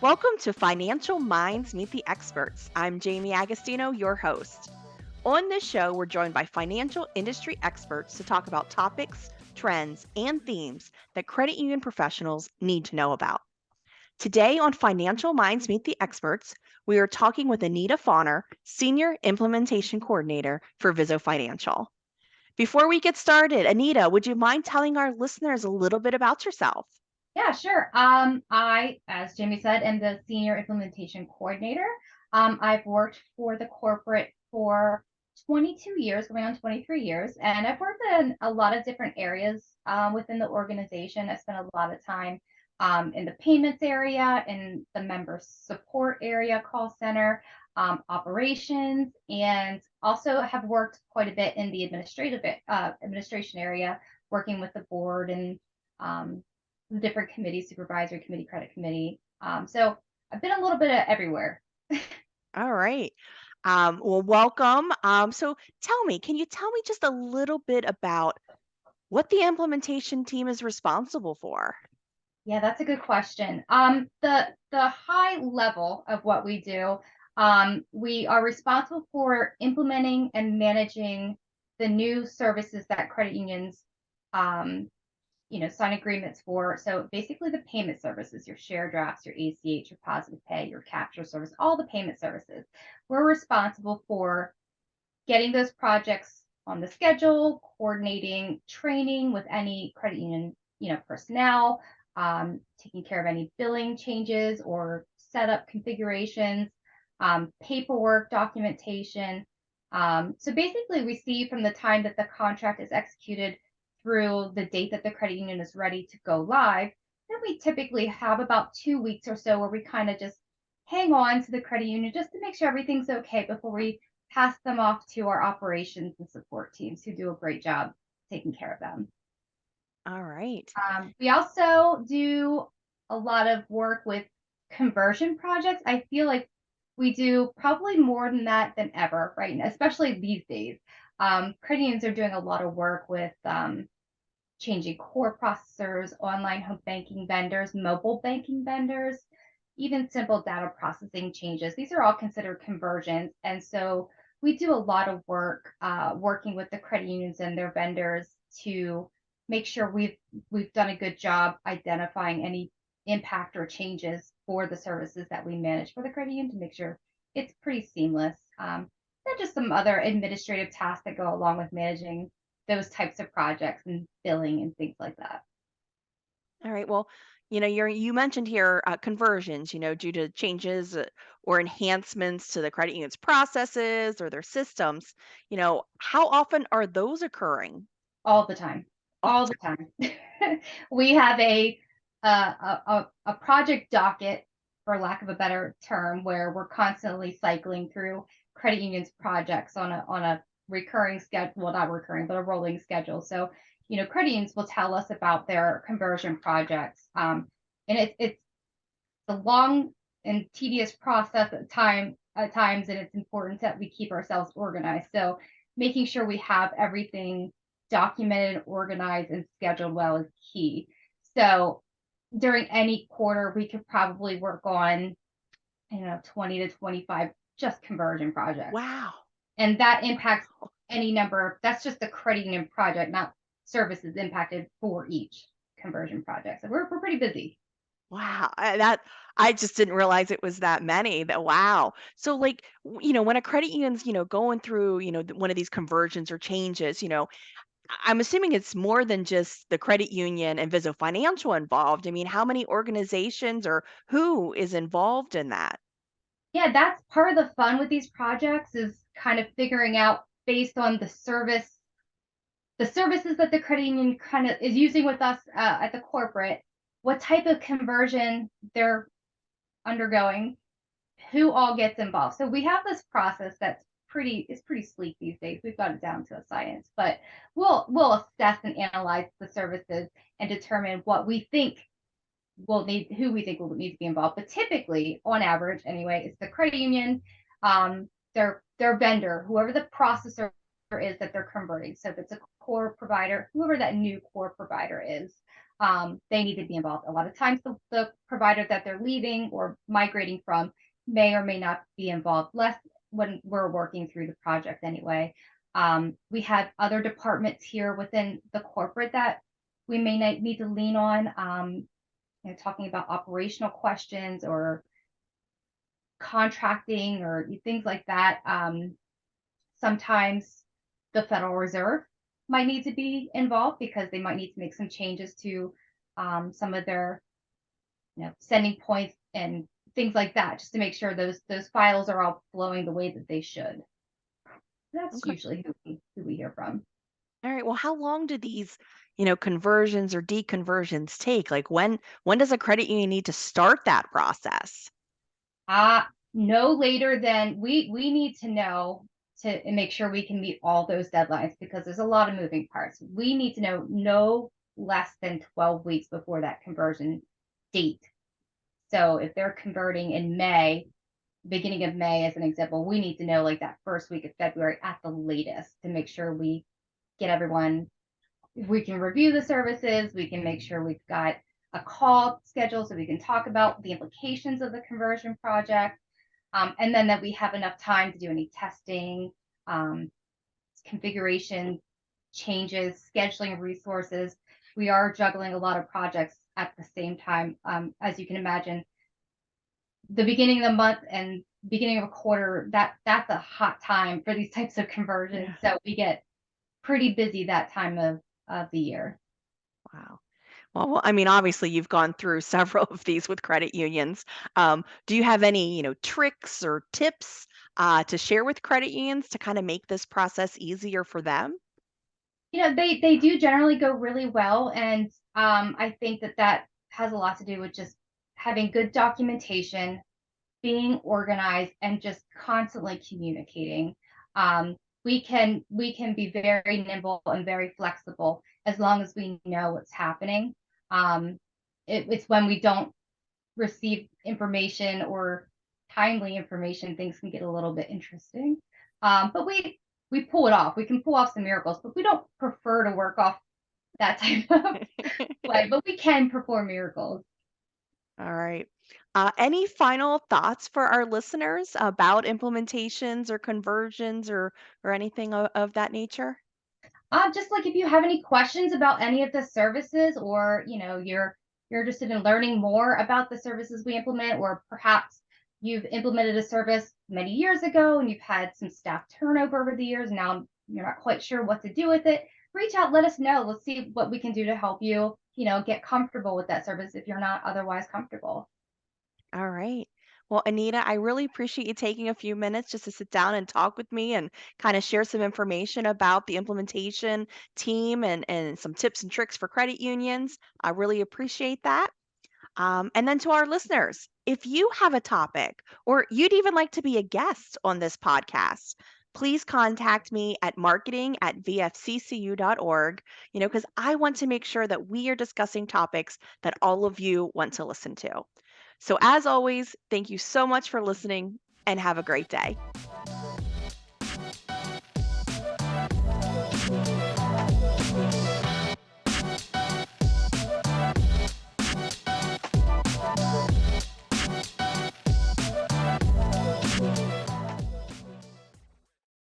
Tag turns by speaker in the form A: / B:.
A: Welcome to Financial Minds Meet the Experts. I'm Jamie Agostino, your host. On this show, we're joined by financial industry experts to talk about topics, trends, and themes that credit union professionals need to know about. Today on Financial Minds Meet the Experts, we are talking with Anita Fonner, Senior Implementation Coordinator for Vizo Financial. Before we get started, Anita, would you mind telling our listeners a little bit about yourself?
B: Yeah, sure. As Jamie said, am the senior implementation coordinator. I've worked for the corporate for 22 years, going on 23 years, and I've worked in a lot of different areas within the organization. I spent a lot of time in the payments area, in the member support area, call center, operations, and also have worked quite a bit in the administration area, working with the board and the different committees, supervisory committee, credit committee. So I've been a little bit of everywhere.
A: All right. Well, welcome. So tell me, can you tell me just a little bit about what the implementation team is responsible for?
B: Yeah, that's a good question. The high level of what we do, we are responsible for implementing and managing the new services that credit unions um, sign agreements for. So basically the payment services, your share drafts, your ACH, your positive pay, your capture service, all the payment services. We're responsible for getting those projects on the schedule, coordinating training with any credit union, personnel, taking care of any billing changes or setup configurations, paperwork, documentation. So basically, we see from the time that the contract is executed through the date that the credit union is ready to go live, then we typically have about 2 weeks or so where we kind of just hang on to the credit union just to make sure everything's okay before we pass them off to our operations and support teams who do a great job taking care of them.
A: All right.
B: We also do a lot of work with conversion projects. I feel like we do probably more than that than ever, right now, especially these days. Credit unions are doing a lot of work with changing core processors, online home banking vendors, mobile banking vendors, even simple data processing changes. These are all considered conversions. And so we do a lot of work working with the credit unions and their vendors to make sure we've done a good job identifying any impact or changes for the services that we manage for the credit union to make sure it's pretty seamless. Then just some other administrative tasks that go along with managing those types of projects and billing and things like that.
A: All right. Well, you mentioned here conversions, due to changes or enhancements to the credit union's processes or their systems. How often are those occurring?
B: All the time,
A: All
B: all
A: the
B: the time. We have a project docket, for lack of a better term, where we're constantly cycling through credit unions projects on a recurring schedule. Well, not recurring, but a rolling schedule. So, credit unions will tell us about their conversion projects, and it's a long and tedious process at times, and it's important that we keep ourselves organized. So, making sure we have everything documented, organized, and scheduled well is key. So during any quarter, we could probably work on, 20 to 25 just conversion projects.
A: Wow.
B: And that impacts any number. That's just the credit union project, not services impacted for each conversion project. So we're pretty busy.
A: Wow, I just didn't realize it was that many. That wow. So like, when a credit union's, going through, one of these conversions or changes, I'm assuming it's more than just the credit union and Vizo Financial involved. I mean, how many organizations or who is involved in that?
B: Yeah, that's part of the fun with these projects is kind of figuring out based on the services that the credit union kind of is using with us at the corporate, what type of conversion they're undergoing, who all gets involved. So we have this process that's pretty sleek these days. We've got it down to a science, but we'll assess and analyze the services and determine what we think will need, who we think will need to be involved. But typically, on average, anyway, it's the credit union, their vendor, whoever the processor is that they're converting. So if it's a core provider, whoever that new core provider is, they need to be involved. A lot of times, the provider that they're leaving or migrating from may or may not be involved less when we're working through the project anyway. We have other departments here within the corporate that we may need to lean on, talking about operational questions or contracting or things like that. Sometimes the Federal Reserve might need to be involved because they might need to make some changes to some of their sending points and things like that, just to make sure those files are all flowing the way that they should. That's
A: Okay.
B: usually who we hear from.
A: All right. Well, how long do these, conversions or deconversions take? Like when does a credit union need to start that process?
B: No later than we need to know to make sure we can meet all those deadlines because there's a lot of moving parts. We need to know no less than 12 weeks before that conversion date. So if they're converting in May, beginning of May as an example, we need to know like that first week of February at the latest to make sure we get everyone, we can review the services, we can make sure we've got a call scheduled so we can talk about the implications of the conversion project. And then that we have enough time to do any testing, um, configuration changes, scheduling resources. We are juggling a lot of projects at the same time. As you can imagine, the beginning of the month and beginning of a quarter, that's a hot time for these types of conversions.
A: Yeah.
B: So we get pretty busy that time of the year.
A: Wow. Well, I mean, obviously, you've gone through several of these with credit unions. Do you have any, tricks or tips to share with credit unions to kind of make this process easier for them?
B: They do generally go really well, and I think that has a lot to do with just having good documentation, being organized, and just constantly communicating. We can be very nimble and very flexible as long as we know what's happening. Um, it's when we don't receive information or timely information, things can get a little bit interesting. But we pull it off. We can pull off some miracles, but we don't prefer to work off that type of way. But we can perform miracles.
A: All right. Any final thoughts for our listeners about implementations or conversions or anything of that nature?
B: Just like if you have any questions about any of the services, or you're interested in learning more about the services we implement, or perhaps you've implemented a service many years ago and you've had some staff turnover over the years, and now you're not quite sure what to do with it. Reach out, let us know. Let's see what we can do to help you. Get comfortable with that service if you're not otherwise comfortable.
A: All right. Well, Anita, I really appreciate you taking a few minutes just to sit down and talk with me and kind of share some information about the implementation team and some tips and tricks for credit unions. I really appreciate that. And then to our listeners, if you have a topic or you'd even like to be a guest on this podcast, please contact me at marketing@vfccu.org, because I want to make sure that we are discussing topics that all of you want to listen to. So, as always, thank you so much for listening and have a great day.